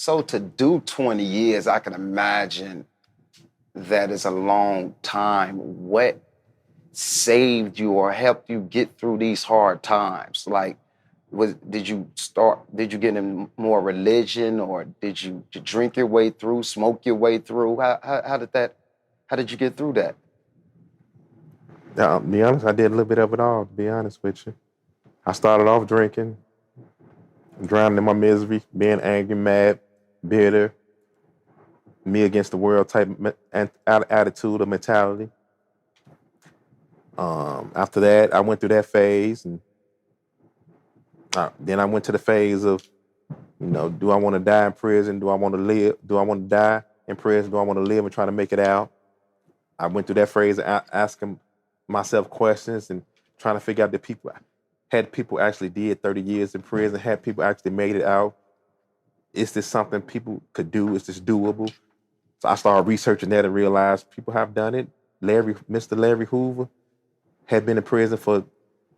So to do 20 years, I can imagine that is a long time. What saved you or helped you get through these hard times? Like, did you get in more religion, or did you drink your way through, smoke your way through? How did you get through that? To be honest, I did a little bit of it all, to be honest with you. I started off drinking, drowning in my misery, being angry, mad, bitter, me against the world type attitude or mentality. After that, I went through that phase, and then I went to the phase of, do I want to die in prison? Do I want to live? Do I want to die in prison? Do I want to live and try to make it out? I went through that phase of asking myself questions and trying to figure out had people actually did 30 years in prison, had people actually made it out. Is this something people could do? Is this doable? So I started researching that and realized people have done it. Mr. Larry Hoover had been in prison for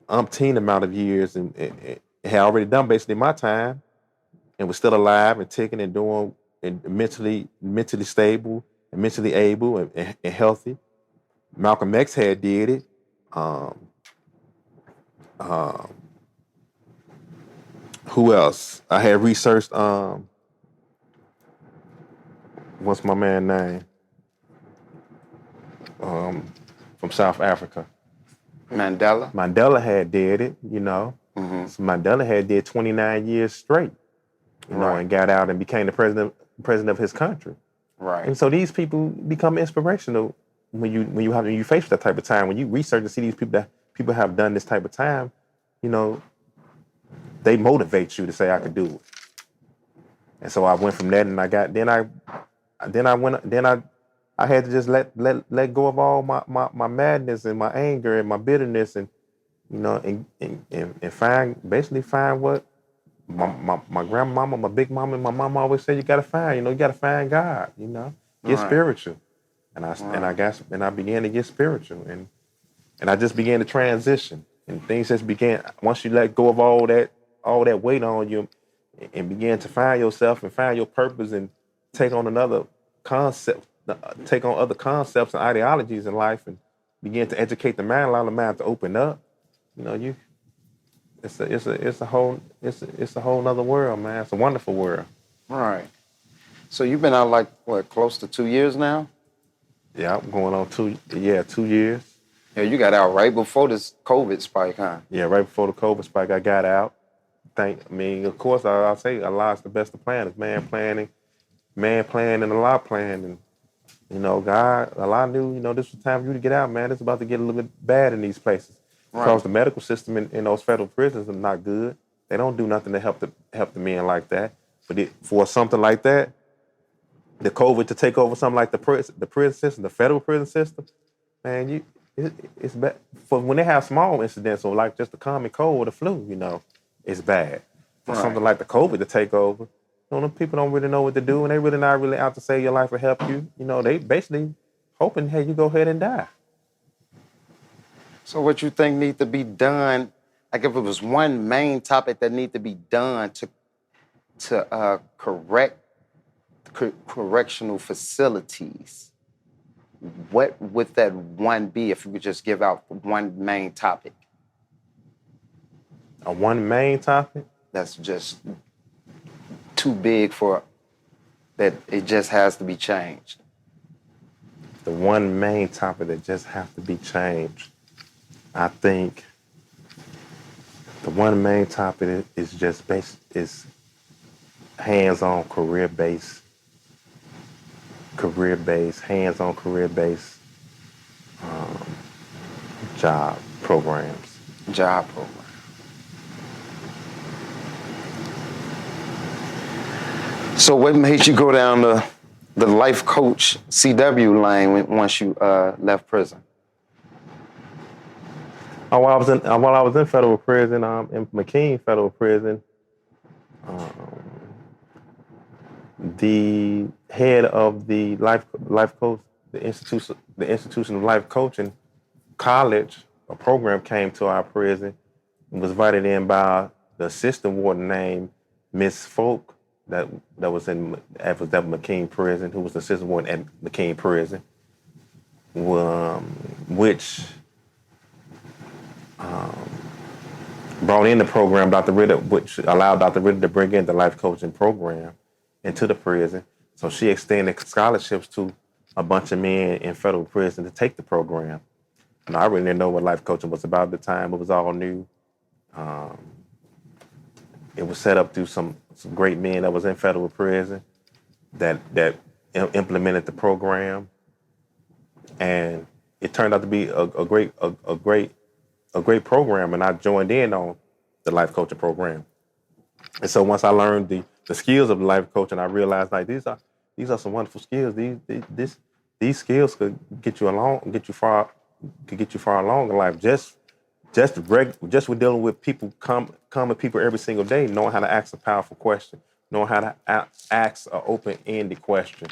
umpteen amount of years and had already done basically my time and was still alive and ticking and doing and mentally stable and mentally able and healthy. Malcolm X had did it. Who else? I had researched, what's my man's name? From South Africa. Mandela? Mandela had did it, Mm-hmm. So Mandela had did 29 years straight, Right. and got out and became the president of his country. Right. And so these people become inspirational when you face that type of time. When you research and see these people have done this type of time, they motivate you to say I could do it. And so I went from that, and I had to just let go of all my madness and my anger and my bitterness, and and find what my grandmama, my big mama, and my mama always said you gotta find. You gotta find God. Get spiritual. And I began to get spiritual, and I just began to transition, and things just began. Once you let go of all that weight on you, and begin to find yourself and find your purpose, and take on other concepts and ideologies in life, and begin to educate the mind, allow the mind to open up. It's a whole other world, man. It's a wonderful world. Right. So you've been out close to 2 years now? Yeah, I'm going on 2 years. Yeah, you got out right before this COVID spike, huh? Yeah, right before the COVID spike, I got out. Of course, I'll say Allah is the best of planners. Man planning, and Allah planning. God, Allah knew, this was time for you to get out, man. It's about to get a little bit bad in these places. Right. Because the medical system in those federal prisons is not good. They don't do nothing to help the men like that. But for something like that, the COVID to take over something like the prison system, the federal prison system, man, it's bad. For when they have small incidents, or like just the common cold or the flu, it's bad. For something like the COVID to take over, people don't really know what to do, and they really not really out to save your life or help you. They basically hoping, hey, you go ahead and die. So what you think need to be done, like if it was one main topic that need to be done to correct correctional facilities, what would that one be if you could just give out one main topic? A one main topic? That's just too big for that it just has to be changed. The one main topic that just has to be changed. I think the one main topic is just hands-on career-based, hands-on career-based job programs. Job program. So what made you go down the life coach C.W. lane once you left prison? While I was in federal prison, in McKean Federal Prison, the head of the life coach, the institution of life coaching college, a program came to our prison and was invited in by the assistant warden named Miss Folk that was at McKean Prison, who was the assistant warden at McKean Prison, which brought in the program, Dr. Ritter, which allowed Dr. Ritter to bring in the life coaching program into the prison. So she extended scholarships to a bunch of men in federal prison to take the program. And I really didn't know what life coaching was about at the time. It was all new. It was set up through some great men that was in federal prison that implemented the program, and it turned out to be a great program. And I joined in on the life coaching program. And so once I learned the skills of life coaching, I realized like these are some wonderful skills. These skills could get you far along in life. Just with dealing with people, common people every single day, knowing how to ask a powerful question, knowing how to ask an open-ended question,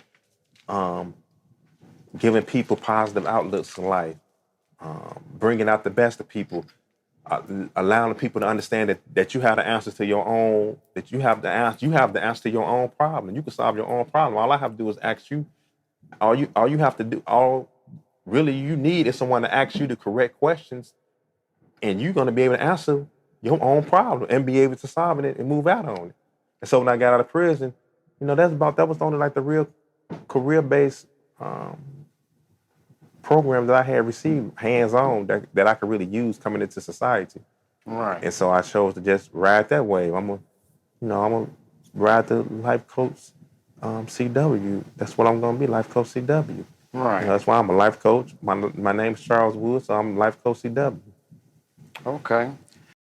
giving people positive outlooks in life, bringing out the best of people, allowing people to understand that you have the answers to your own, that you have the answer to your own problem. You can solve your own problem. All I have to do is ask you. All you have to do, really you need is someone to ask you the correct questions, and you're going to be able to answer your own problem and be able to solve it and move out on it. And so when I got out of prison, that was only like the real career-based program that I had received hands-on that I could really use coming into society. Right. And so I chose to just ride that wave. I'm gonna ride the life coach C.W. That's what I'm gonna be, life coach C.W. Right. That's why I'm a life coach. My name's Charles Wood, so I'm life coach C.W. Okay.